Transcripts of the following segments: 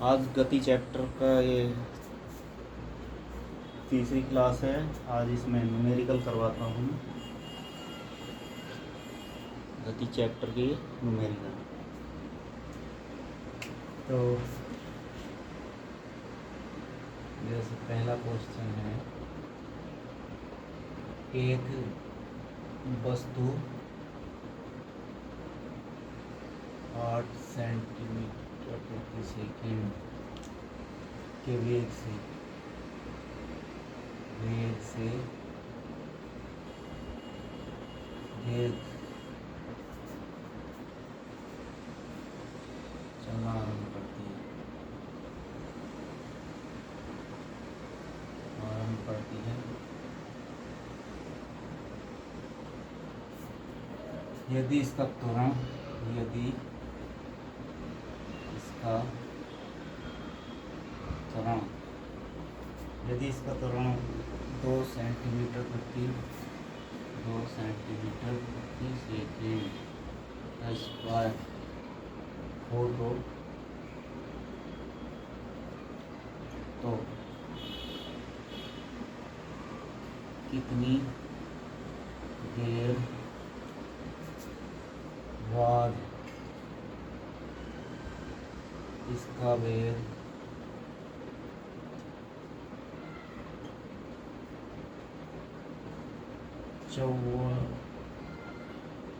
आज गति चैप्टर का ये तीसरी क्लास है। आज इसमें न्यूमेरिकल करवाता हूँ। गति चैप्टर की न्यूमेरिकल। तो जैसे पहला क्वेश्चन है, एक वस्तु 8 सेंटीमीटर प्रति सेकंड के वेग चलना आरंभ करती है। यदि इसका त्वरण दो सेंटीमीटर प्रति सेकंड स्क्वायर हो तो कितनी देर बाद इसका वेग 54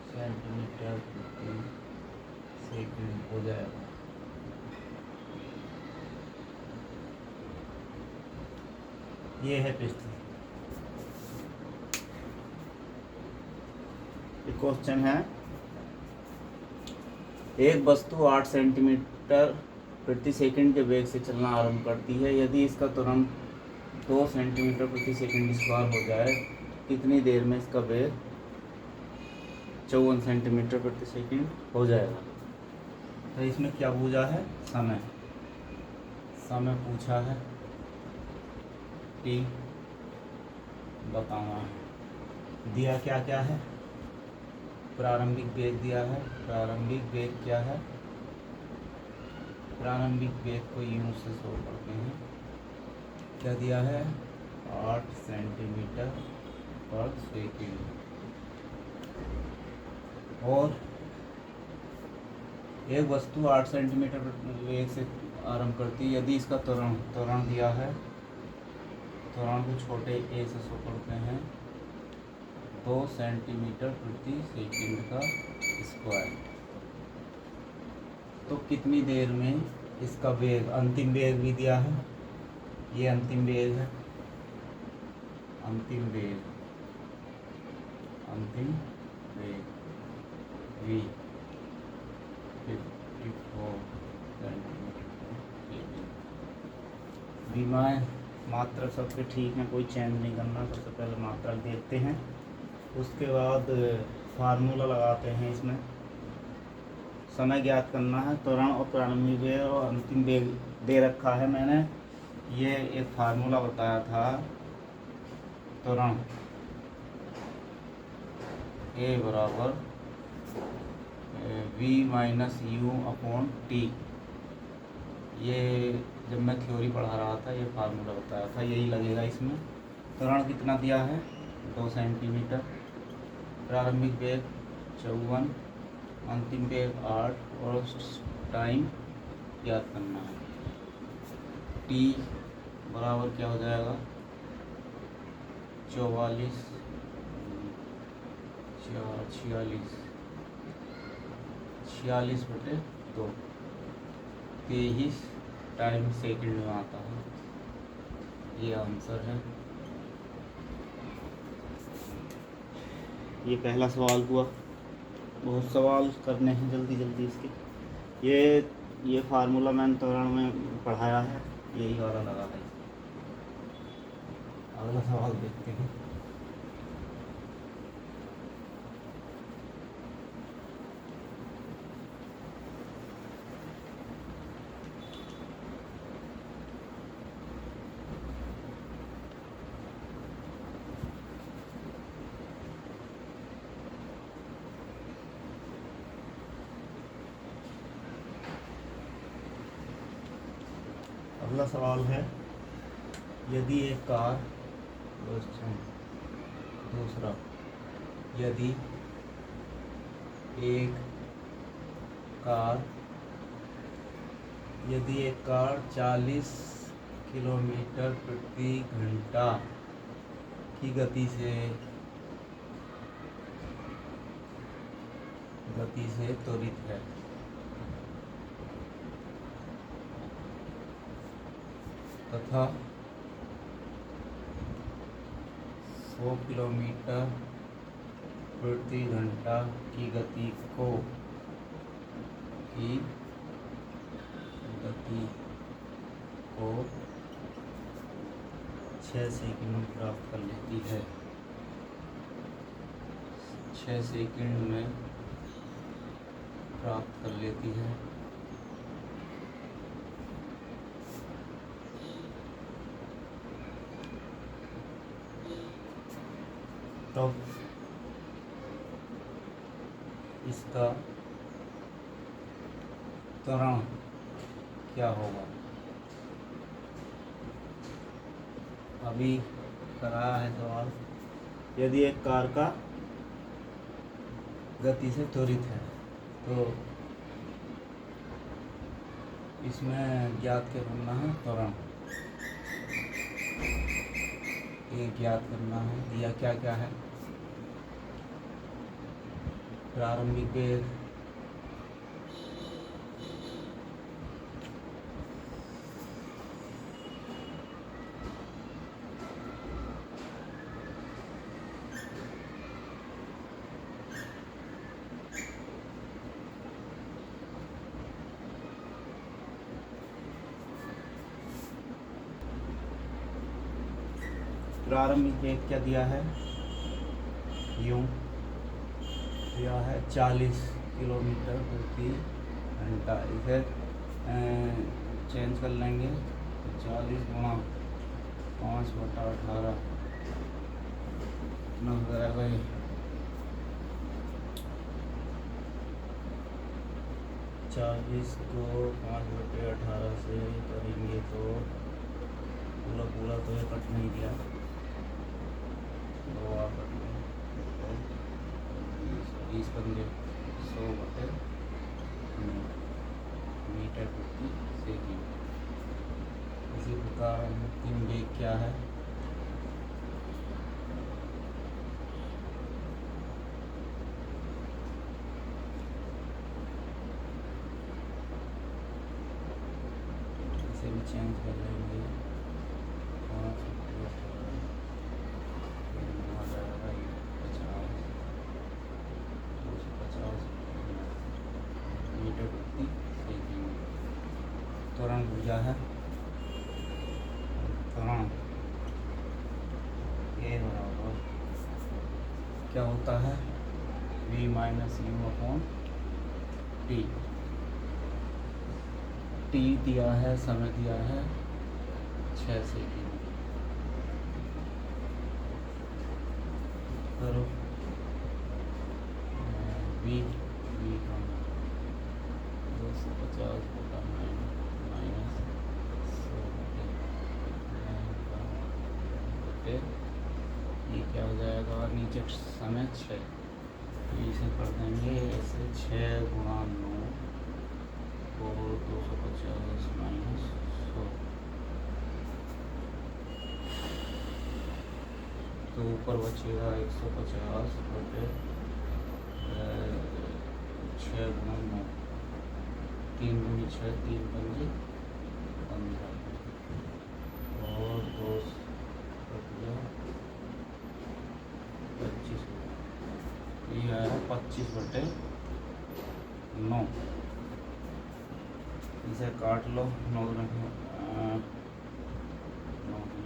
सेंटीमीटर प्रति सेकंड हो जाएगा। ये है प्रश्न। क्वेश्चन है, एक वस्तु 8 सेंटीमीटर प्रति सेकंड के वेग से चलना आरंभ करती है। यदि इसका त्वरण 2 सेंटीमीटर प्रति सेकंड स्क्वायर हो जाए, कितनी देर में इसका वेग 54 सेंटीमीटर प्रति सेकंड हो जाएगा। तो इसमें क्या पूछा है? समय पूछा है, टी बताना है। दिया क्या क्या है? प्रारंभिक वेग दिया है। प्रारंभिक वेग क्या है? प्रारंभिक वेग को यूं से शो करते हैं। क्या दिया है? 8 सेंटीमीटर पर सेकंड। और एक वस्तु 8 सेंटीमीटर वेग से आरंभ करती है। यदि इसका त्वरण दिया है, त्वरण को छोटे ए से शो करते हैं, 2 सेंटीमीटर प्रति सेकंड का स्क्वायर, तो कितनी देर में इसका वेग, अंतिम वेग भी दिया है। ये अंतिम वेग है। अंतिम वेग v 54 सेंटीमीटर। बीमाएँ मात्रक सबके ठीक हैं, कोई चेंज नहीं करना। सबसे पहले मात्रक देखते हैं, उसके बाद फार्मूला लगाते हैं। इसमें समय ज्ञात करना है, त्वरण और प्रारंभिक वेग और अंतिम वेग दे रखा है। मैंने ये एक फार्मूला बताया था, त्वरण A बराबर v minus u upon T. ये जब मैं थ्योरी पढ़ा रहा था, ये फार्मूला बताया था, यही लगेगा इसमें। त्वरण कितना दिया है? 2 सेंटीमीटर। प्रारंभिक वेग 54, अंतिम वेग 8 और टाइम याद करना है। टी बराबर क्या हो जाएगा? 46 बटे 2, 23 टाइम सेकंड में आता है। ये आंसर है। ये पहला सवाल हुआ। बहुत सवाल करने हैं जल्दी जल्दी इसके। ये फार्मूला मैंने त्वरण में पढ़ाया है, यही वाला लगा है। अगला सवाल देखते हैं। अगला सवाल है, यदि एक कार दूसरा यदि एक कार यदि एक कार 40 किलोमीटर प्रति घंटा की गति से त्वरित है तथा 100 किलोमीटर प्रति घंटा की गति को 6 सेकंड में प्राप्त कर लेती है। 6 सेकंड में प्राप्त कर लेती है तो इसका त्वरण क्या होगा। अभी कराया है सवाल, यदि एक कार का गति से त्वरित है तो इसमें ज्ञात करना है त्वरण, ये ज्ञात करना है। दिया क्या क्या है, प्रारंभिक वेग, प्रारंभिक वेग क्या दिया है, यूं दिया है 40 किलोमीटर प्रति घंटा। इसे चेंज कर लेंगे, 40 गुणा 5/18 कितना हो जाएगा ये, 40 को 5/18 से करेंगे तो पूरा तो ये कट नहीं दिया, तो आप 20 100/मीटर प्रति सेकंड। इसी प्रकार अंतिम वेग क्या है, इसे भी चेंज कर लेंगे, 250 मीटर प्रति सेकंड। त्वरण ऊर्जा है, त्वरण ये बराबर क्या होता है, v - u/t। t दिया है, समय दिया है 6 सेकंड। करो v 250 -100 ये क्या हो जाएगा, नीचे समय 6, इसे कर देंगे ऐसे 6 गुणा 9 और 250 -100, तो ऊपर बचेगा 150 बटे 6 गुणा 9, 3 गुनी 6, 3 पंजे 15 और 2 25, ये आया 25/9। इसे काट लो, 9 2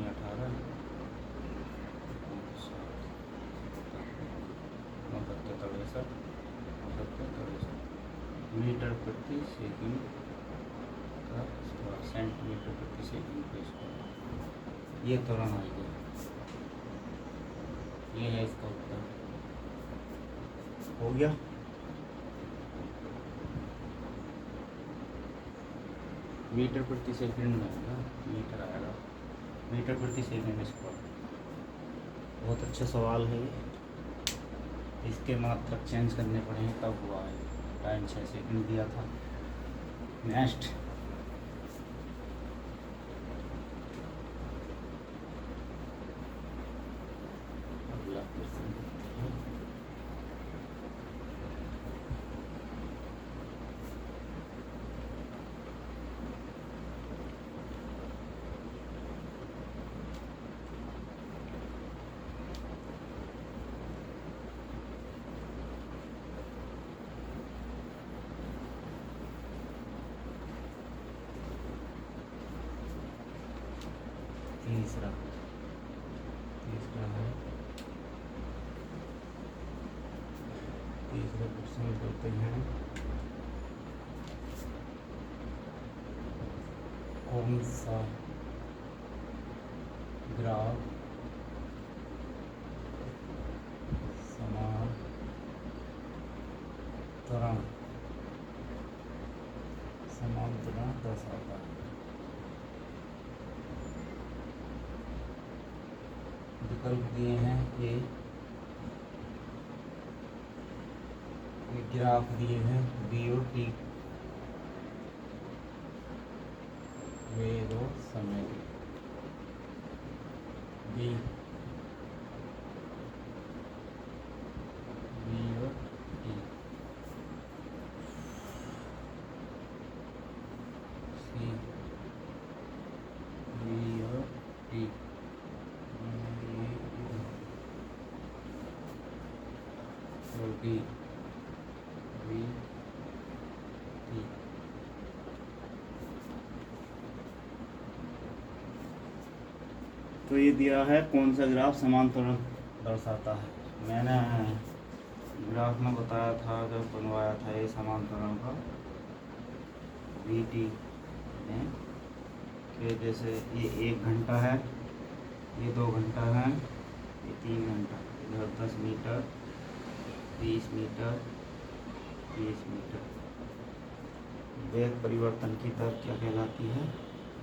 18 मीटर प्रति सेकंड का सेंटीमीटर प्रति सेकंड पे स्क्वायर, ये त्वरण आएगा। ये है इसका उत्तर, हो गया। मीटर प्रति सेकंड में आएगा, मीटर आएगा, मीटर प्रति सेकंड स्क्वायर। बहुत अच्छा सवाल है ये। इसके मात्रक चेंज करने पड़े हैं तब हुआ है। टाइम 6 सेकंड दिया था। नेक्स्ट अगला क्वेश्चन तीसरा है। तीसरे क्वेश्चन करते हैं। कौन सा ग्राफ समांतरण दर्शाता है? विकल्प दिए हैं। ये ग्राफ दिए हैं बी और टी, वे दो समय बी और टी, सी बी और टी, और डी बी टी। तो ये दिया है कौन सा ग्राफ समांतरण दर्शाता है। मैंने ग्राफ में बताया था जब बनवाया था ये समांतरण का बी टी में कि जैसे ये 1 घंटा है, ये 2 घंटा है, ये 3 घंटा, इधर 10 मीटर, 20 मीटर, 30 मीटर। वेग परिवर्तन की दर क्या कहलाती है?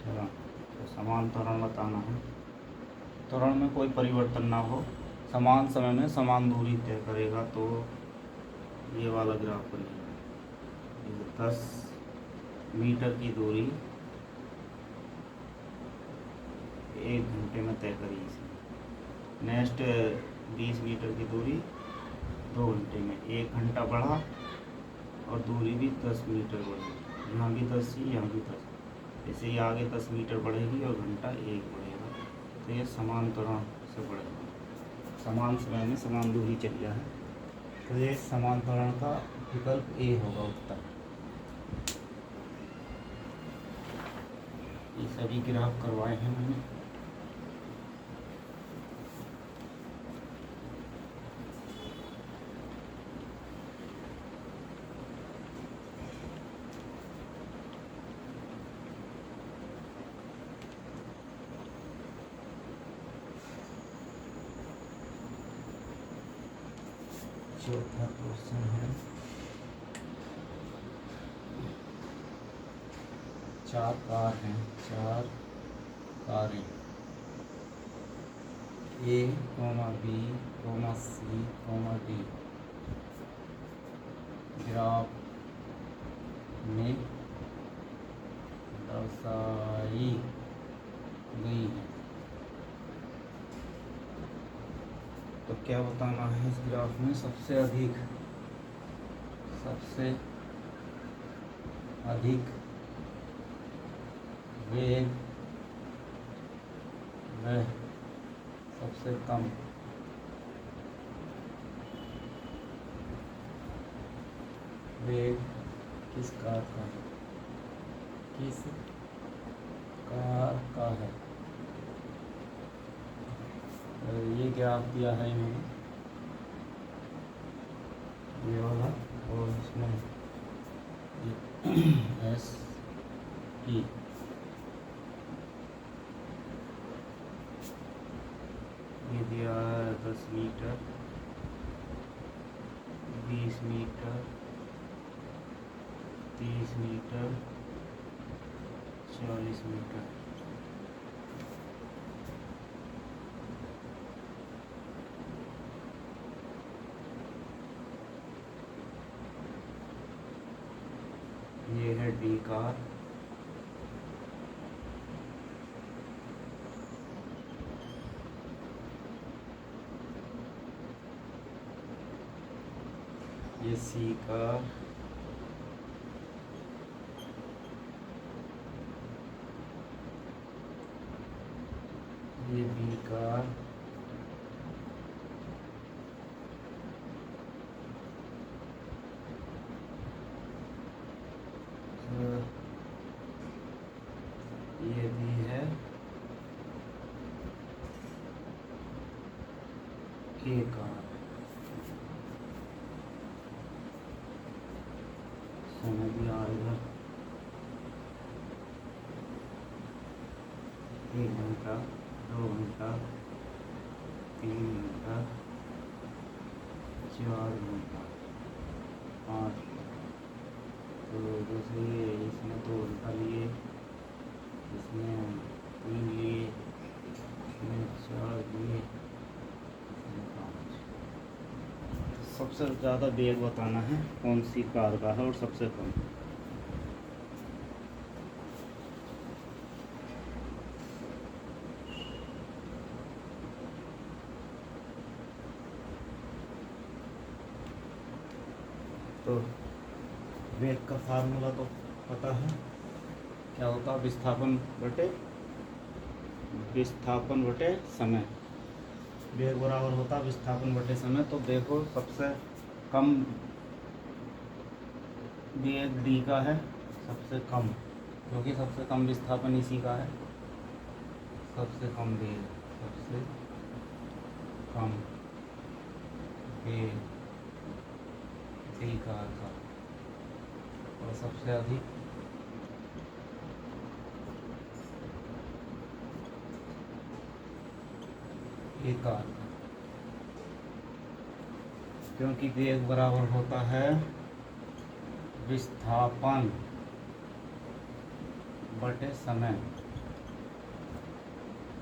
त्वरण। तो समान त्वरण बताना है। त्वरण में कोई परिवर्तन ना हो, समान समय में समान दूरी तय करेगा तो ये वाला ग्राफ बनेगा। 10 मीटर की दूरी 1 घंटे में तय करी इसने। नेक्स्ट 20 मीटर की दूरी 2 घंटे में, 1 घंटा बढ़ा और दूरी भी 10 मीटर बढ़ी। यहाँ भी 10 थी, यहाँ भी 10। ऐसे ही आगे 10 मीटर बढ़ेगी और घंटा 1 बढ़ेगा। तो ये समान त्वरण से बढ़ेगा। समान समय में समान दूरी चलिया है, तो ये समान त्वरण का विकल्प ए होगा उत्तर। ये सभी ग्राफ करवाए हैं मैंने। चौथा क्वेश्चन है। 4 कार हैं, 4 कारें ए, बी, सी, डी ग्राफ में दर्शाई गई है। तो क्या बताना है इस ग्राफ में? सबसे अधिक वेग व सबसे कम वेग किस कार का है? किस कार का है? ये ग्राफ दिया है इन्होंने, ये वाला, और इसमें एस टी ये दिया है 10 मीटर, 20 मीटर, 30 मीटर, 40 मीटर। ये है डी कार। ये सी कार। ये बी कार। ये भी है ए कार। समय भी आएगा 1 घंटा, 2 घंटा, 3 घंटा, 4 घंटा, 5। तो जैसे इसमें 2 घंटा लिए, इसमें 3 लिए, इसमें 4 लिए, इसमें 5। सबसे ज़्यादा वेग बताना है कौन सी कार का है और सबसे कम। तो वेग का फार्मूला तो पता है क्या होता है, विस्थापन बटे समय। वेग बराबर होता है विस्थापन बटे समय। तो देखो सबसे कम वेग डी का है, सबसे कम, क्योंकि सबसे कम विस्थापन इसी का है। सबसे कम वेग, सबसे कम वेग डी कार का, और सबसे अधिक ए कार का, क्योंकि वेग बराबर होता है विस्थापन बटे समय।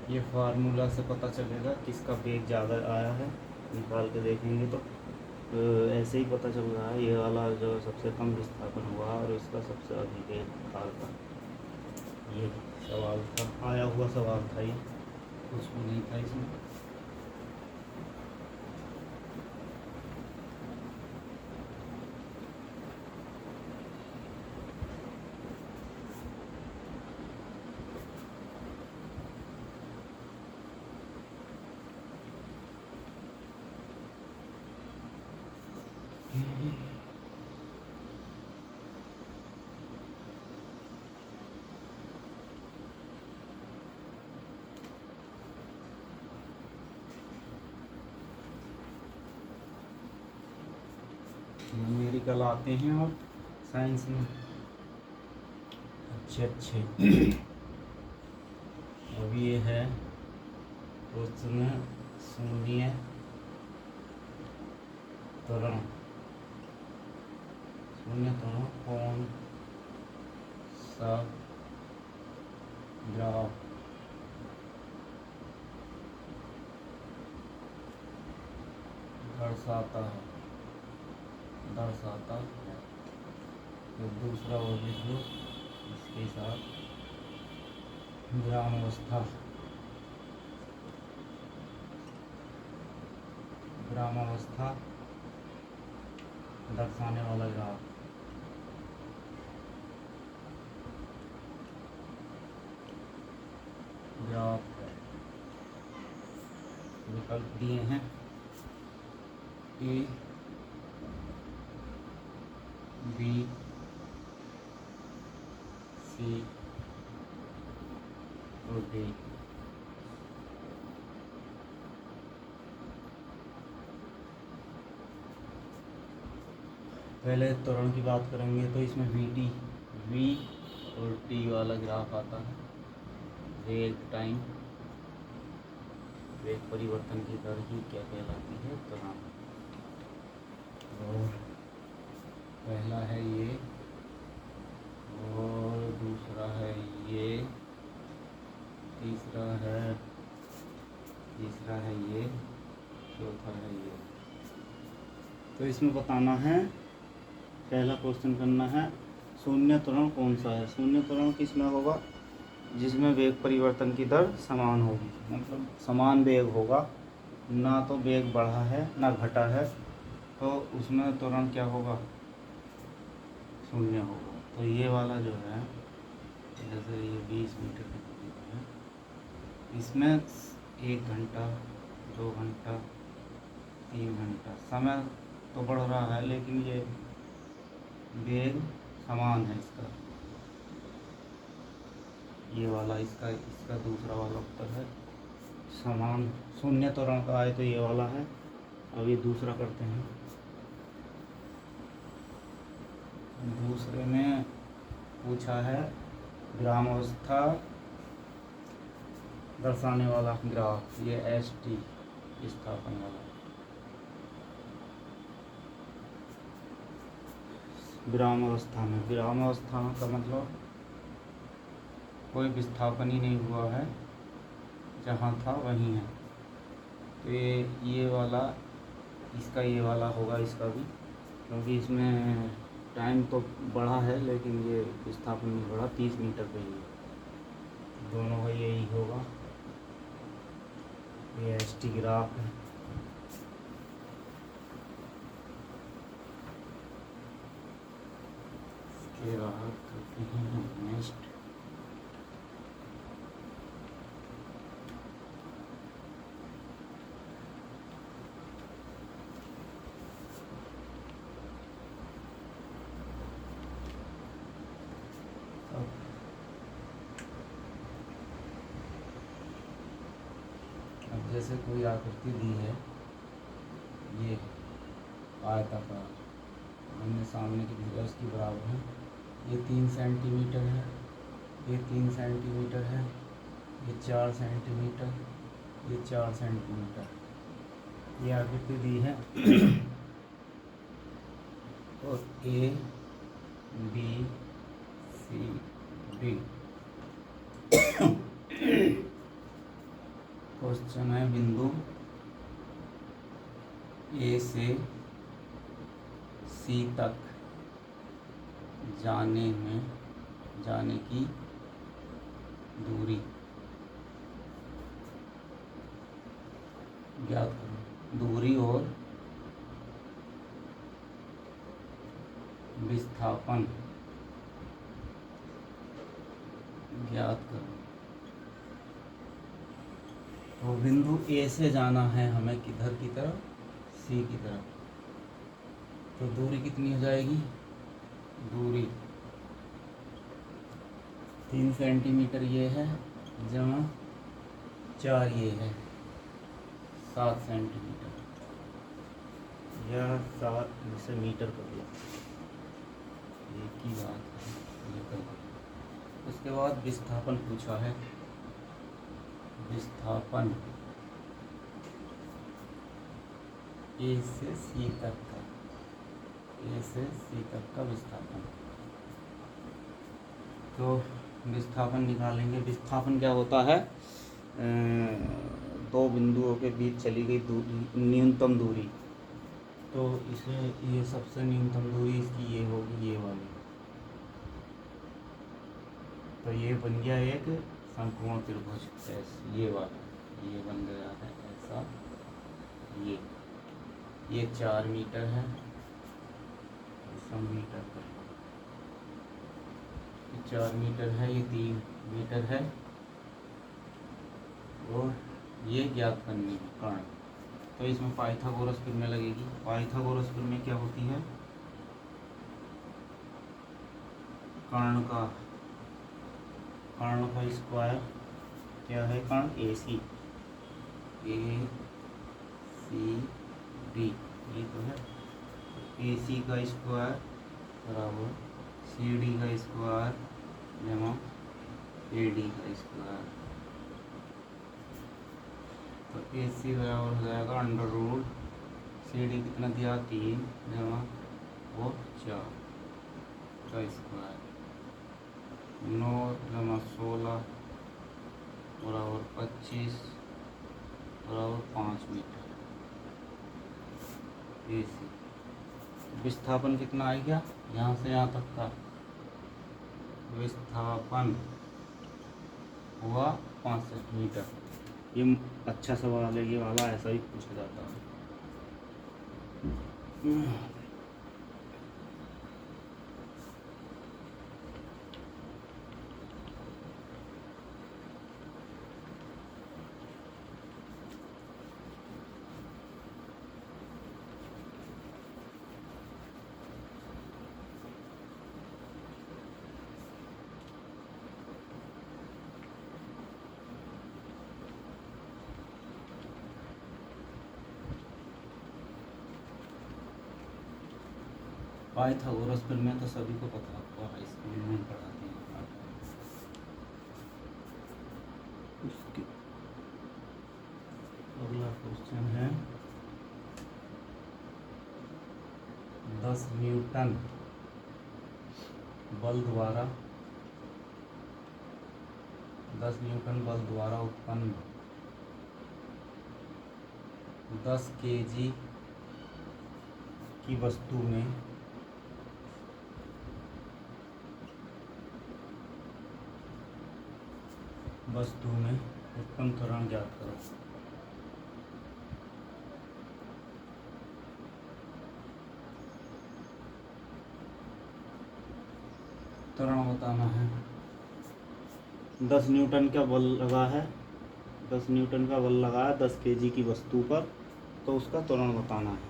ये फार्मूला से पता चलेगा किसका वेग ज़्यादा आया है, निकाल के देखेंगे तो ऐसे ही पता चल रहा है। ये वाला जो सबसे कम विस्थापन हुआ और इसका सबसे अधिक वेग कार का। ये सवाल था, आया हुआ सवाल था, ये कुछ भी नहीं था इसमें। न्यूमेरिकल आते हैं और साइंस में अच्छे अब ये है प्रश्न शून्य त्वरण। शून्य त्वरण कौन सा ग्राफ दर्शाता है? तो दूसरा और लिख लो इसके साथ, ग्रामावस्था दर्शाने वाला ग्राफ। विकल्प दिए हैं ए, बी, सी और डी। पहले त्वरण की बात करेंगे तो इसमें वी और टी वाला ग्राफ आता है। वेग टाइम, वेग परिवर्तन की दर ही क्या कहलाती है? त्वरण। और पहला है ये और दूसरा है ये। ये, तीसरा है ये, चौथा है ये। तो इसमें बताना है, पहला क्वेश्चन करना है शून्य त्वरण कौन सा है। शून्य त्वरण किसमें होगा, जिसमें वेग परिवर्तन की दर समान होगी, मतलब समान वेग होगा, ना तो वेग बढ़ा है ना घटा है, तो उसमें त्वरण क्या होगा, शून्य होगा। तो ये वाला जो है, जैसे ये 20 मीटर की दूरी पर है, इसमें 1 घंटा, 2 घंटा, 3 घंटा समय तो बढ़ रहा है, लेकिन ये वेग समान है इसका। ये वाला इसका दूसरा वाला उत्तर है समान। शून्य त्वरण का आए तो ये वाला है। अब ये दूसरा करते हैं। दूसरे में पूछा है विरामावस्था दर्शाने वाला ग्राफ, ये ST विस्थापन वाला। विरामावस्था का मतलब कोई विस्थापन ही नहीं हुआ है, जहाँ था वहीं है। तो ये वाला, इसका ये वाला होगा, इसका भी, क्योंकि इसमें टाइम तो बढ़ा है लेकिन ये विस्थापन नहीं बढ़ा, 30 मीटर पे ही है। दोनों का यही होगा। ये ST ग्राफ है। इसके बाद करते हैं नेक्स्ट। अब जैसे कोई आकृति दी है, ये आयताकार, हमने सामने की दिशा उसकी बराबर है, ये 3 सेंटीमीटर है, ये 3 सेंटीमीटर है, ये 4 सेंटीमीटर, ये 4 सेंटीमीटर, ये आकृति दी है। और A B C D question है बिंदु A से C तक जाने की दूरी ज्ञात करो। दूरी और विस्थापन ज्ञात करो। तो बिंदु A से जाना है हमें किधर की तरफ, C की तरफ। तो दूरी कितनी हो जाएगी, दूरी 3 सेंटीमीटर ये है, जमा 4 ये है, 7 सेंटीमीटर, या 7 से मीटर कर दिया, एक ही बात है, ये कर। उसके बाद विस्थापन पूछा है। विस्थापन A से C तक का, A से C तक का विस्थापन। तो विस्थापन निकालेंगे। विस्थापन क्या होता है, दो बिंदुओं के बीच चली गई दूरी, न्यूनतम दूरी। तो इसे, ये सबसे न्यूनतम दूरी इसकी ये होगी, ये वाली। तो ये बन गया एक समकोण त्रिभुज, ये वाला, ये बन गया है ऐसा। ये 4 मीटर है, मीटर पर 4 मीटर है, ये 3 मीटर है, और ये ज्ञात करनी है कर्ण। तो इसमें पाइथागोरस प्रमेय लगेगी। पाइथागोरस प्रमेय क्या होती है, कर्ण का स्क्वायर क्या है, कर्ण AC ACD, ये तो है। AC का स्क्वायर बराबर CD का स्क्वायर जमा AD का स्क्वायर। तो AC बराबर हो जाएगा अंडर रूट CD कितना दिया, 3 जमा वो 4 का स्क्वायर। 9 जमा 16 बराबर 25 बराबर 5 मीटर। ए सी विस्थापन कितना आ गया, यहाँ से यहाँ तक का विस्थापन हुआ 5 सेंटीमीटर। ये अच्छा सवाल है, ये वाला ऐसा ही पूछा जाता है। पाइथागोरस प्रमेय तो सभी को पता होगा, हाई स्कूल में पढ़ाते हैं। उसके अगला क्वेश्चन है 10 न्यूटन बल द्वारा 10 न्यूटन बल द्वारा उत्पन्न 10 केजी की वस्तु में उत्पन्न त्वरण ज्ञात करो। त्वरण बताना है। 10 न्यूटन का बल लगा है, 10 न्यूटन का बल लगा है 10 केजी की वस्तु पर, तो उसका त्वरण बताना है।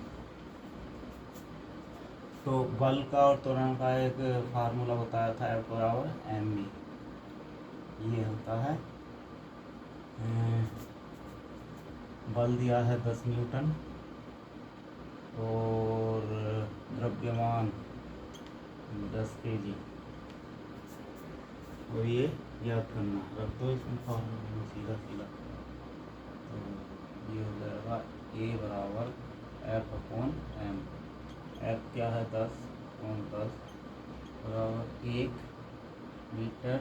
तो बल का और त्वरण का एक फार्मूला बताया था, F बराबर mv। ये होता है बल दिया है 10 न्यूटन और द्रव्यमान 10 केजी, तो ये याद करना, रख दो इसमें फॉर्मूला सीधा सीधा। तो ये हो जाएगा A बराबर F/m। F क्या है 10/10 बराबर 1 मीटर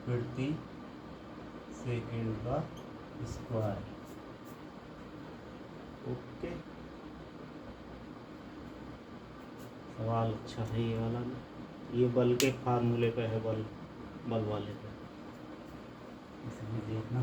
प्रति सेकेंड का स्क्वायर। ओके, सवाल अच्छा है ये वाला भी। ये बल के फार्मूले पे है, बल वाले पे, इसमें देखना।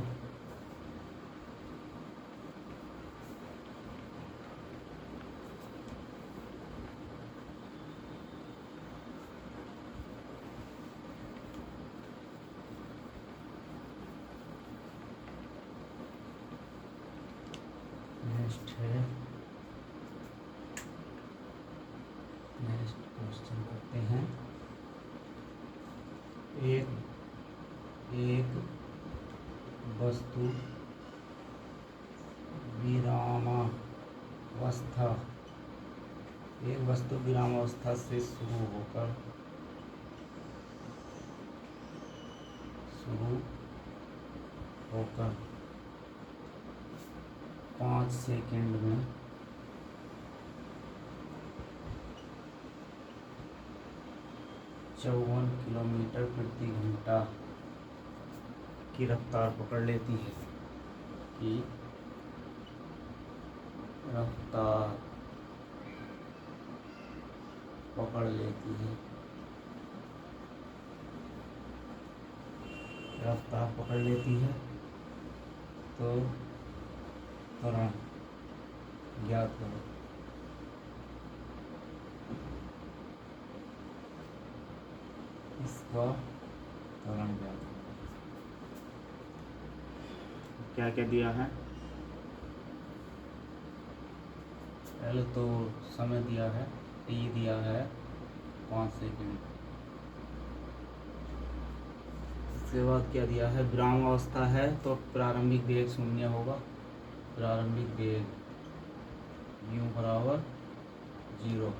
नेक्स्ट क्वेश्चन करते हैं। एक वस्तु विरामावस्था से शुरू होकर 5 सेकंड में 54 किलोमीटर प्रति घंटा की रफ्तार पकड़ लेती है। रफ्तार पकड़ लेती है तो त्वरण ज्ञात करो। इसका त्वरण ज्ञात करो। क्या क्या दिया है? पहले तो समय दिया है, टी दिया है 5 सेकंड। इसके बाद क्या दिया है? विराम अवस्था है तो प्रारंभिक वेग 0 होगा। प्रारंभिक वेग u बराबर 0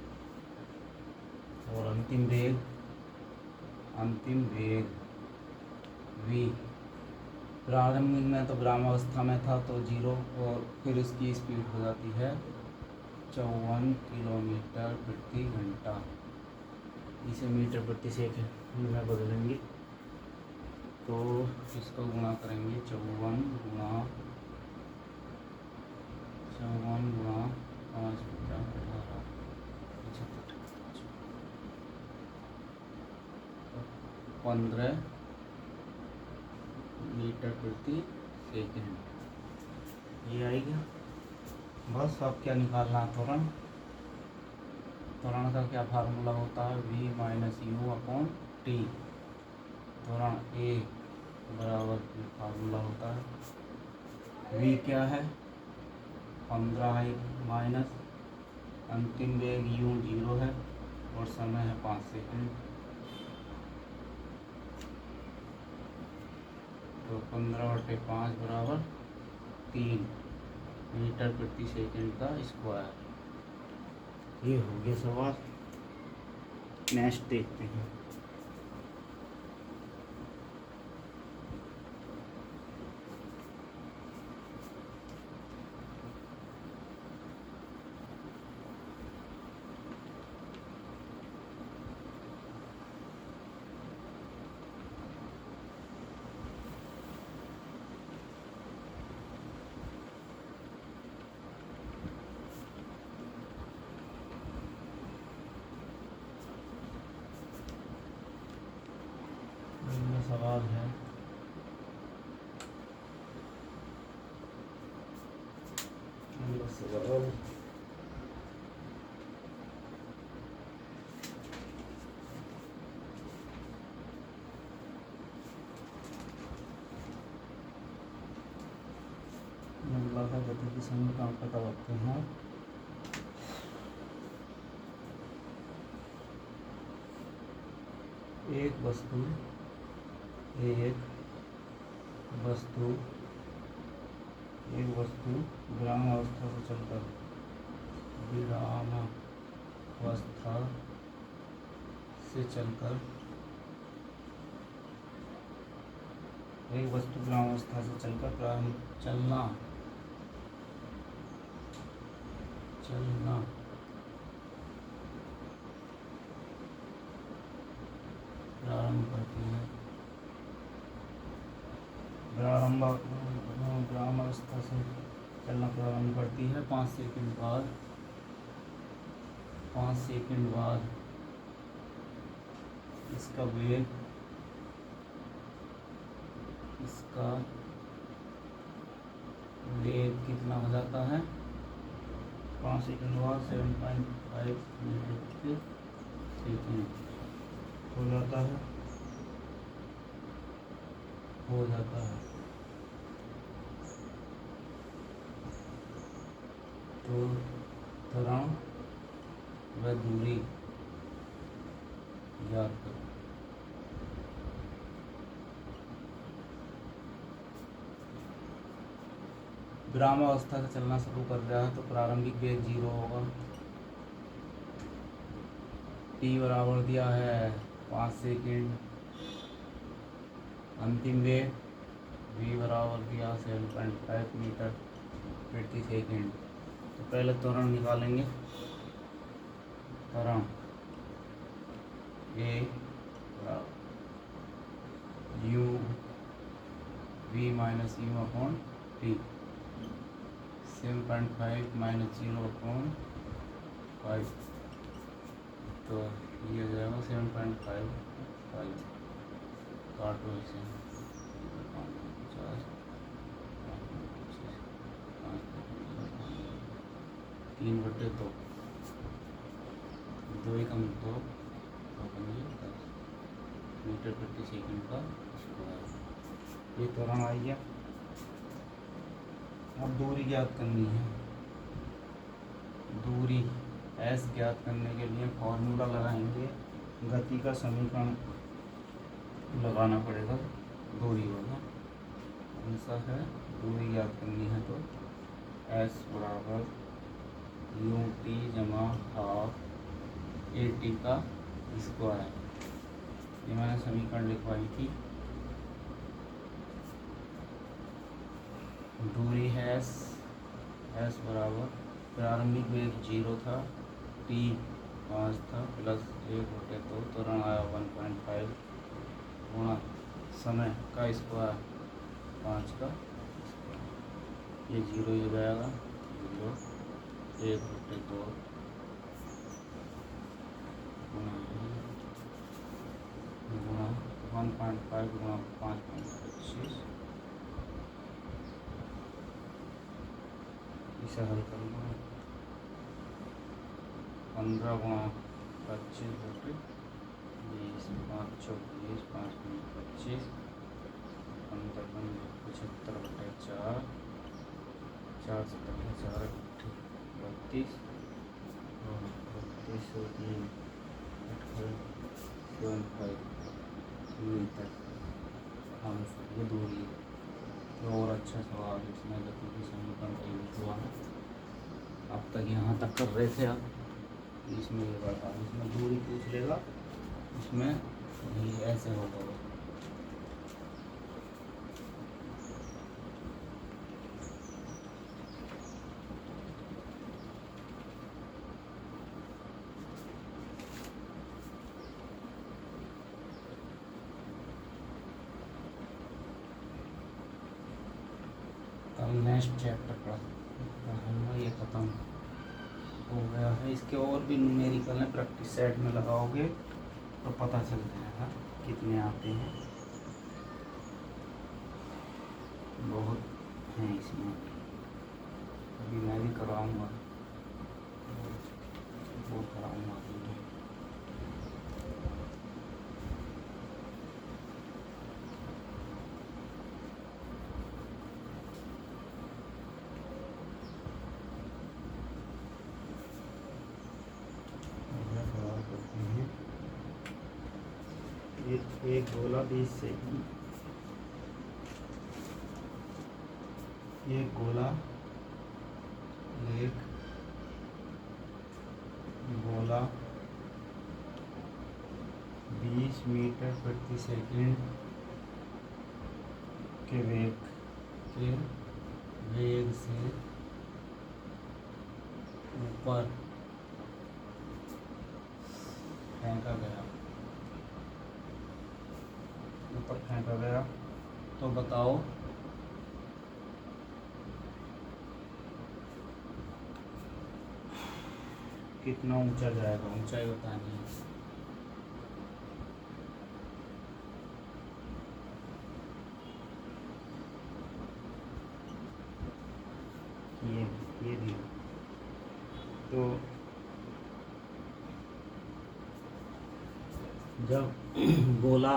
और अंतिम वेग v। प्रारंभिक में तो विराम अवस्था में था तो 0 और फिर इसकी स्पीड हो जाती है 54 किलोमीटर प्रति घंटा। इसे मीटर प्रति सेकंड में बदलेंगे तो इसको गुणा करेंगे 54 गुणा 5 18 15 मीटर प्रति सेकंड ये आएगा। बस अब क्या निकालना है, त्वरण। त्वरण का क्या फार्मूला होता है, v minus you upon T. त्वरण ए बराबर फार्मूला होता है, v क्या है 15 है माइनस अंतिम वेग u 0 है और समय है 5 सेकंड। तो 15/5 बराबर 3 मीटर प्रति सेकंड का स्क्वायर। ये हो गया सवाल। नेक्स्ट देखते हैं। सवाल है सवाल मंडलाकार गति की समीकरण पता करते हैं। एक वस्तु विराम अवस्था से चलकर विराम अवस्था से चलकर एक वस्तु विराम अवस्था से चलकर चलना प्रारंभ करती है। विराम अवस्था से चलना प्रारंभ करती है 5 सेकंड बाद इसका वेग कितना हो जाता है, 5 सेकंड बाद 7.5 मीटर प्रति सेकंड हो जाता है। तो त्वरण व दूरी याद करो। विराम अवस्था से चलना शुरू कर दिया है तो प्रारंभिक वेग 0 होगा। t बराबर दिया है 5 सेकंड। अंतिम वेग v बराबर दिया 7.5 मीटर प्रति सेकंड। तो पहले त्वरण निकालेंगे। त्वरण a u v minus you upon T. 7.5 minus 0/5 तो ये हो जाएगा 7.5 काटो इसे 3/2 2 एकम 2 मीटर प्रति सेकंड का स्क्वायर। ये त्वरण आ गया। अब दूरी ज्ञात करनी है। दूरी s ज्ञात करने के लिए फॉर्मूला लगाएंगे, गति का समीकरण लगाना पड़ेगा दूरी वाला। कौन सा है, दूरी ज्ञात करनी है तो s बराबर यू टी जमा हाफ ए टी का स्क्वायर। ये मैंने समीकरण लिखवाई थी। दूरी है s बराबर प्रारंभिक वेग 0 था, t 5 था प्लस 1/2 तो ऋण आया 1.5 गुणा समय का स्क्वायर 5 का, ये 0 हो जाएगा 0 1/2 गुणा 1.5 गुणा 5.25, इसे हल करना है 15 गुणा 25/20, 5 चौक 20, 5 25, 15 75/4, 4 से 4 32 और 32 से 3 75 मीटर आंसर ये दूरी है। तो और अच्छा सवाल इसमें गति की समीकरण का यूज हुआ है। अब तक यहाँ तक कर रहे थे आप, इसमें ये बता, इसमें दूरी पूछ लेगा, इसमें ये ऐसे होगा। कल नेक्स्ट चैप्टर पढ़ाऊंगा, ये ख़त्म हो गया है। इसके और भी न्यूमेरिकल है, प्रैक्टिस सेट में लगाओगे तो पता चल जाएगा कितने आते हैं, बहुत हैं इसमें। अभी मैं भी कराऊंगा, वो कराऊंगा एक गोला 20 सेकंड, एक गोला 20 मीटर प्रति सेकंड के वेग से ऊपर फेंका गया, तो बताओ कितना ऊंचा जाएगा, ऊंचाई बतानी है। ये भी तो जब गोला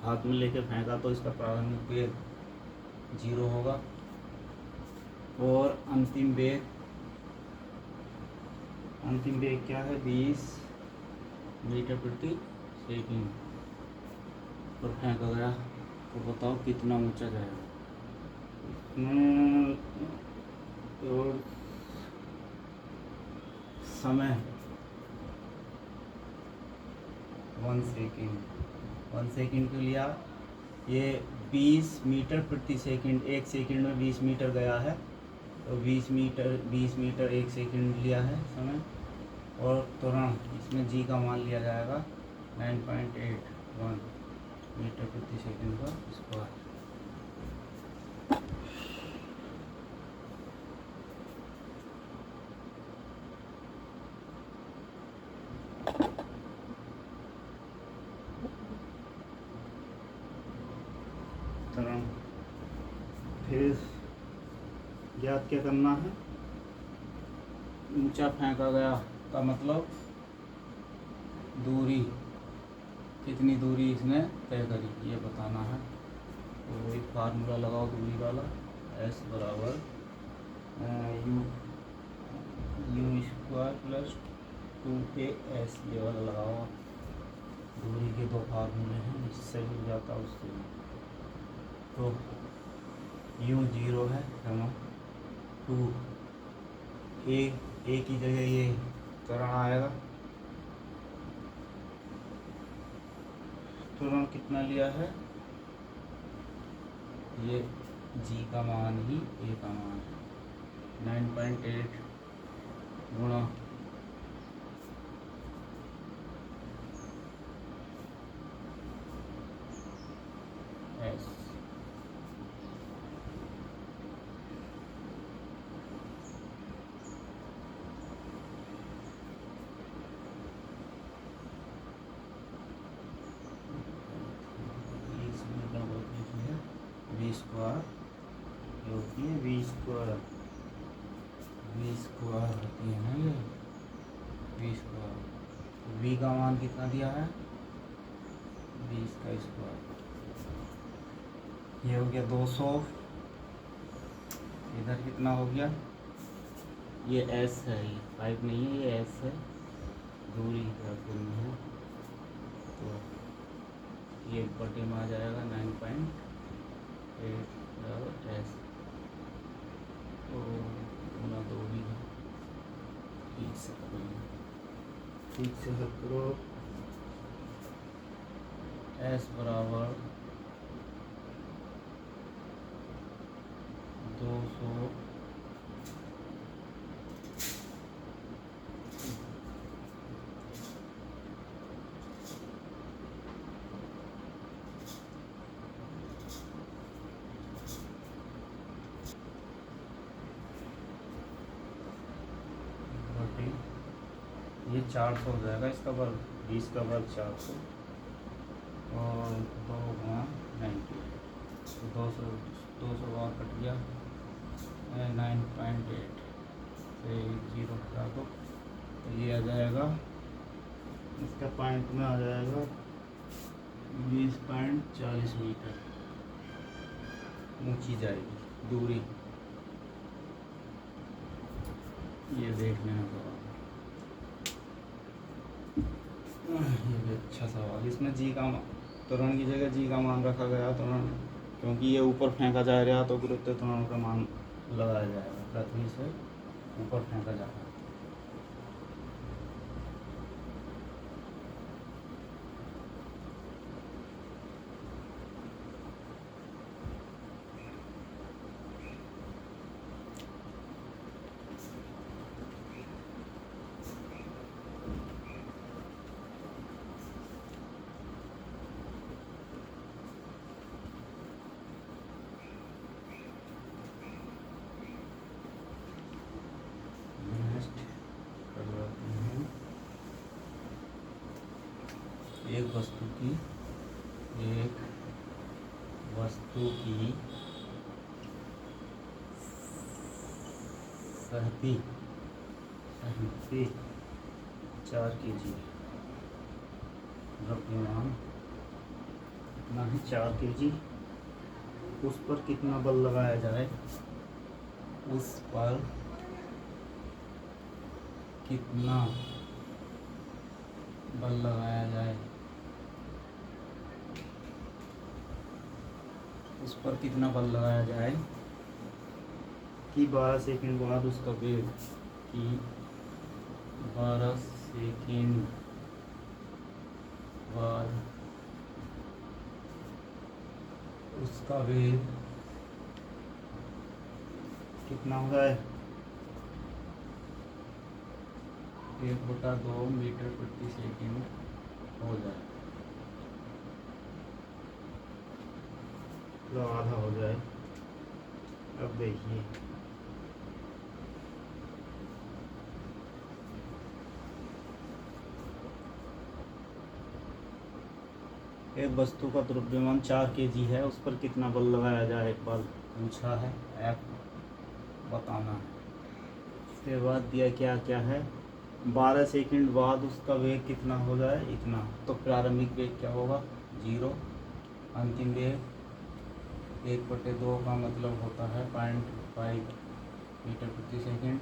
हाथ में लेके फेंका तो इसका प्रारंभिक वेग 0 होगा और अंतिम वेग क्या है 20 मीटर प्रति सेकंड पर फेंका गया, तो बताओ कितना ऊंचा जाएगा। और समय 1 सेकंड के लिया, ये 20 मीटर प्रति सेकंड, 1 सेकंड में 20 मीटर गया है, तो 20 मीटर 1 सेकंड लिया है समय, और तुरंत इसमें जी का मान लिया जाएगा 9.81 मीटर प्रति सेकंड का स्क्वायर। फिर ज्ञात क्या करना है, ऊंचा फेंका गया का मतलब दूरी, कितनी दूरी इसने तय करी ये बताना है। तो वही फार्मूला लगाओ दूरी वाला, S बराबर यू स्क्वायर प्लस 2AS, ये वाला लगाओ। दूरी के दो फार्मूले हैं, इससे भी जाता है उससे भी। तो U 0 है, 2 A की जगह ये त्वरण आएगा, त्वरण कितना लिया है, ये G का मान ही A का मान है, 9.8 गुणा स्क्वायर ये होती है वी स्क्वायर, वी स्क्वायर होती है ना ये वी स्क्वायर। तो वी का मान कितना दिया है 20 का स्क्वायर, ये हो गया 200। इधर कितना हो गया, ये एस है, ये 5 नहीं है, ये एस है, दूरी में है, तो ये बटे में आ जाएगा 9.8 एस, तो गुना 2 भी है। ठीक से करो, ठीक से करो। एस बराबर 200 बटे ये 400 हो जाएगा, इसका वर्ग 20 का वर्ग 400 और 2 गुणा 90, तो 200 बार कट गया 9.8 से 0 हटा दो, तो ये आ जाएगा, इसका पॉइंट में आ जाएगा 20.40 मीटर ऊंची जाएगी दूरी। ये देख लेना तो ये भी अच्छा सवाल। इसमें जी का त्वरण की जगह जी का मान रखा गया, त्वरण क्योंकि ये ऊपर फेंका जा रहा तो गुरुत्व त्वरण का मान लगाया जाएगा, पृथ्वी से ऊपर फेंका जा रहा है। एक वस्तु की सहती 4 kg, द्रव्यमान कितना है 4 kg, उस पर कितना बल लगाया जाए, उस पर कितना बल लगाया जाए, उस पर कितना बल लगाया जाए कि 12 सेकंड बाद उसका वेग, कि 12 सेकंड बाद उसका वेग कितना हो जाए 1/2 मीटर प्रति सेकंड हो जाए, तो आधा हो जाए। अब देखिए एक वस्तु का द्रव्यमान 4 kg है, उस पर कितना बल लगाया जाए, एक बल पूछा है, एफ बताना है। इसके बाद दिया क्या क्या है, 12 सेकंड बाद उसका वेग कितना हो जाए, इतना, तो प्रारंभिक वेग क्या होगा 0, अंतिम वेग 1/2 का मतलब होता है 0.5 मीटर प्रति सेकंड,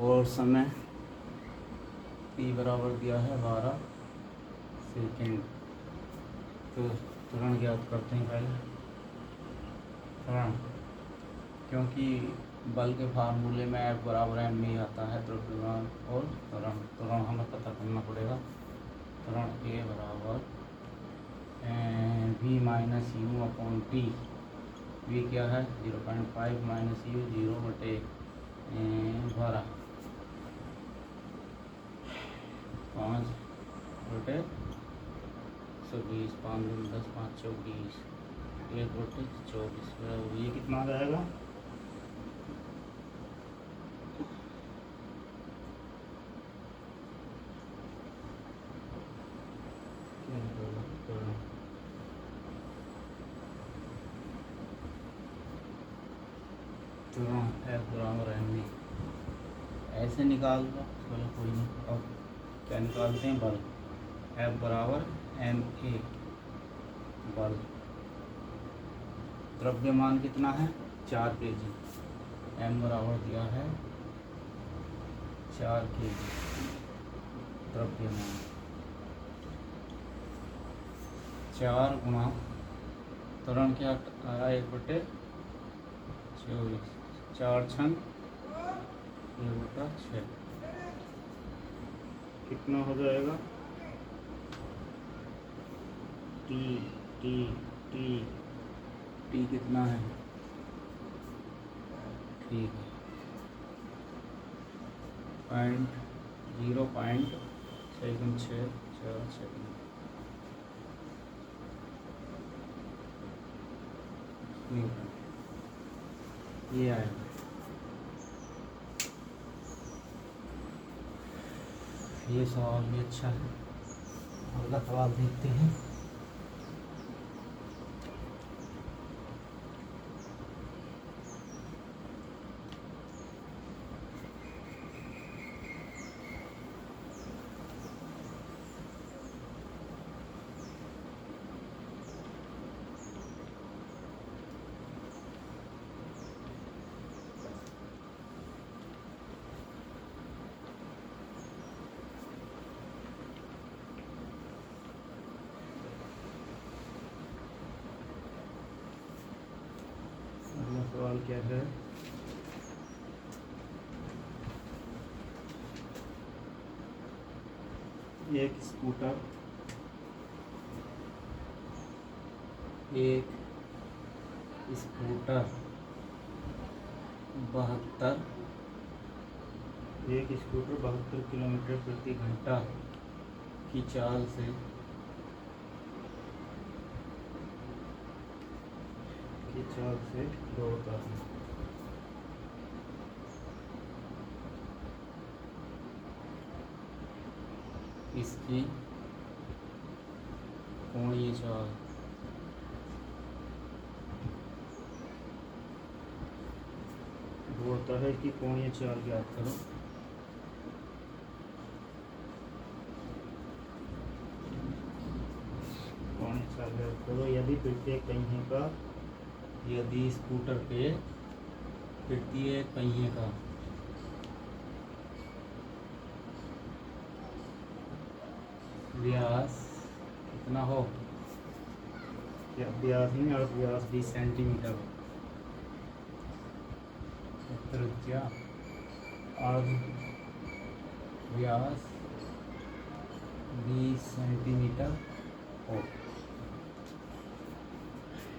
और समय t बराबर दिया है 12 सेकंड। तो त्वरण ज्ञात करते हैं पहले, त्वरण क्योंकि बल के फार्मूले में F बराबर m में आता है, द्रव्यमान और त्वरण हमें पता करना पड़ेगा। त्वरण A बराबर v minus you upon T, v क्या है 0.5 माइनस यू 0/12 5/120, 5 दूनी 10, 5 चौक 20, 1/24, ये कितना आ जाएगा त्वरण F बराबर mv, ऐसे निकाल दो, चलो कोई नहीं। अब क्या निकालते हैं, बल। F बराबर ma, बल। द्रव्यमान कितना है, 4 kg। m बराबर दिया है 4 kg द्रव्यमान। 4 गुणा त्वरण क्या आया, 1/24, 4 छंग 1/6, कितना हो जाएगा, टी टी टी टी कितना है, ठीक है 0.664 सेकंड। न्यूटन ये आएगा। ये सवाल भी अच्छा है, अगला सवाल देखते हैं। अगला सवाल क्या है, एक स्कूटर 72 किलोमीटर प्रति घंटा की चाल से दौड़ता है। इसकी कोणीय चाल दौड़ता है, इसकी कोणीय चाल ज्ञात करो। कोणीय चाल ज्ञात करो। यदि प्रत्येक पहिए का, यदि स्कूटर पे प्रत्येक पहिए का व्यास कितना हो, या व्यास नहीं, और व्यास 20 सेंटीमीटर हो, त्रिज्या अर्ध व्यास 20 सेंटीमीटर हो।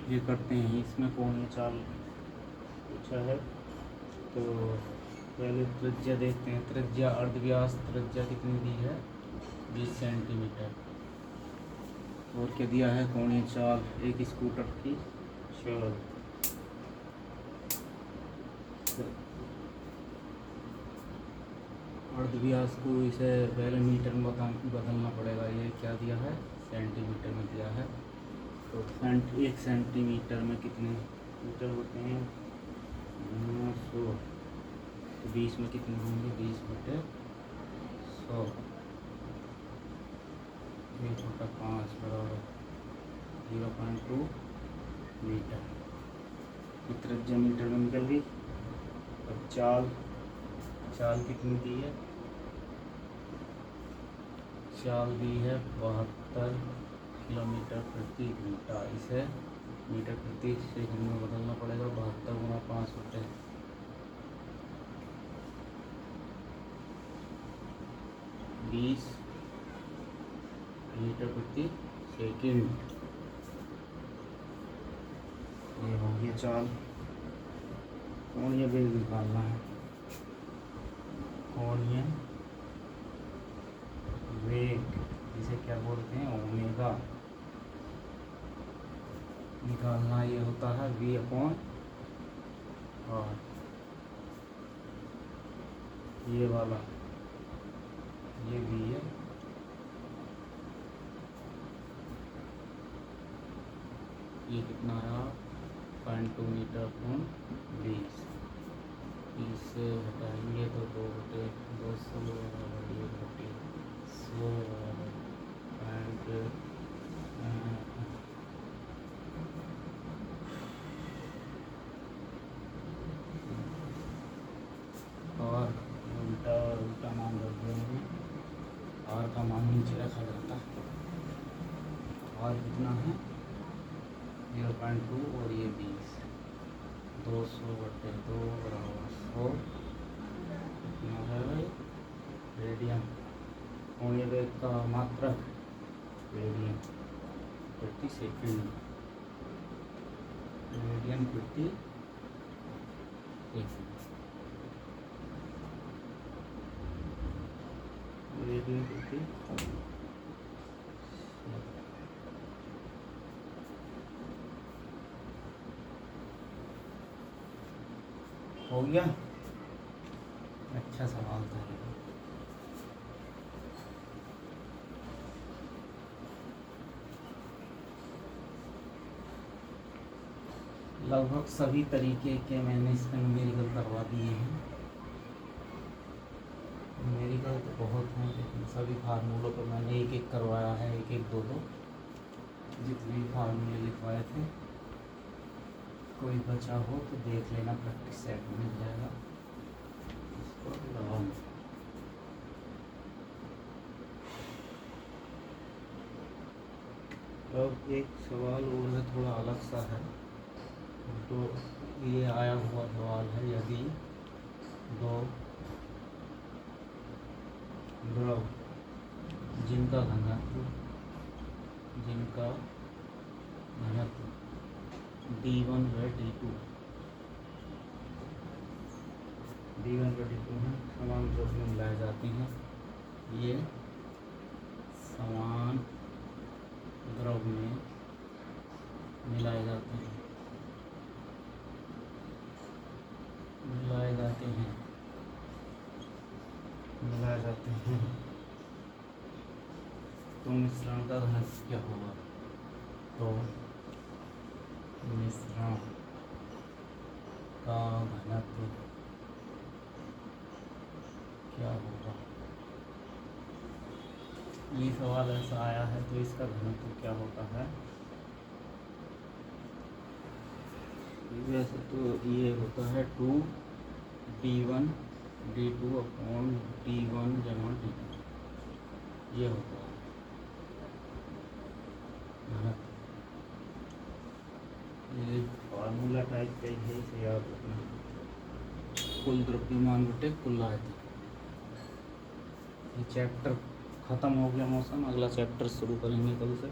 ये करते हैं, इसमें कोणीय चाल पूछा है तो पहले त्रिज्या देखते हैं। त्रिज्या अर्धव्यास त्रिज्या कितनी दी है, 20 सेंटीमीटर। और क्या दिया है, कोणीय चाल एक स्कूटर की चाल। अर्धव्यास को इसे पहले मीटर में बदलना पड़ेगा। ये क्या दिया है, सेंटीमीटर में दिया है। तो 1 सेंटीमीटर में कितने मीटर होते हैं, 100। तो 20 में कितने होंगे, 20/100, 1/5 बराबर 0.2 मीटर। त्रिज्या मीटर में निकल गई। अब चाल कितनी दी है, चाल दी है 72 किलोमीटर प्रति घंटा। इसे मीटर प्रति सेकंड में बदलना पड़ेगा। 72 गुणा 5 होते हैं 20 मीटर प्रति सेकंड। ये हो गया चाल। कोणीय वेग निकालना है। कोणीय वेग इसे क्या बोलते हैं, ओमेगा निकालना। ये होता है v/r। ये वाला ये v है, ये कितना है 0.2 मीटर/20। इसे हटाएंगे तो 2/200 बराबर 1/100 बराबर और उल्टा उल्टा मान रख देंगे। आर का मान नीचे रखा जाता है। आर कितना है 0.2 और ये 20 200/2 बराबर 100 कितना है भाई रेडियन। कोणीय वेग का मात्रक रेडियन प्रति सेकंड। रेडियन प्रति सेकंड। रेडियन प्रति हो गया। अच्छा सवाल था। लगभग सभी तरीके के मैंने इसमें न्यूमेरिकल करवा दिए हैं। न्यूमेरिकल तो बहुत हैं लेकिन सभी फार्मूलों पर मैंने एक एक करवाया है, एक एक दो दो जितने फार्मूले लिखवाए थे। कोई बचा हो तो देख लेना, प्रैक्टिस सेट मिल जाएगा। इसको लगाओ। अब एक सवाल और है, थोड़ा अलग सा है। तो ये आया हुआ सवाल है, यदि दो द्रव जिनका घनत्व d1/d2 है, समान रूप में मिलाए जाते हैं। ये समान द्रव में मिलाए जाते हैं तो मिश्रण का घनत्व क्या होगा? तो मिश्रण का घनत्व क्या होगा? ये सवाल ऐसा आया है तो इसका घनत्व क्या होता है? वैसे तो ये होता है 2d1d2/d1 ये होता है घनत्व। ये फार्मूला टाइप का ही है, इसे याद रखना। कुल द्रव्यमान बटे कुल आयतन। ये चैप्टर ख़त्म हो गया मौसम, अगला चैप्टर शुरू करेंगे कल से।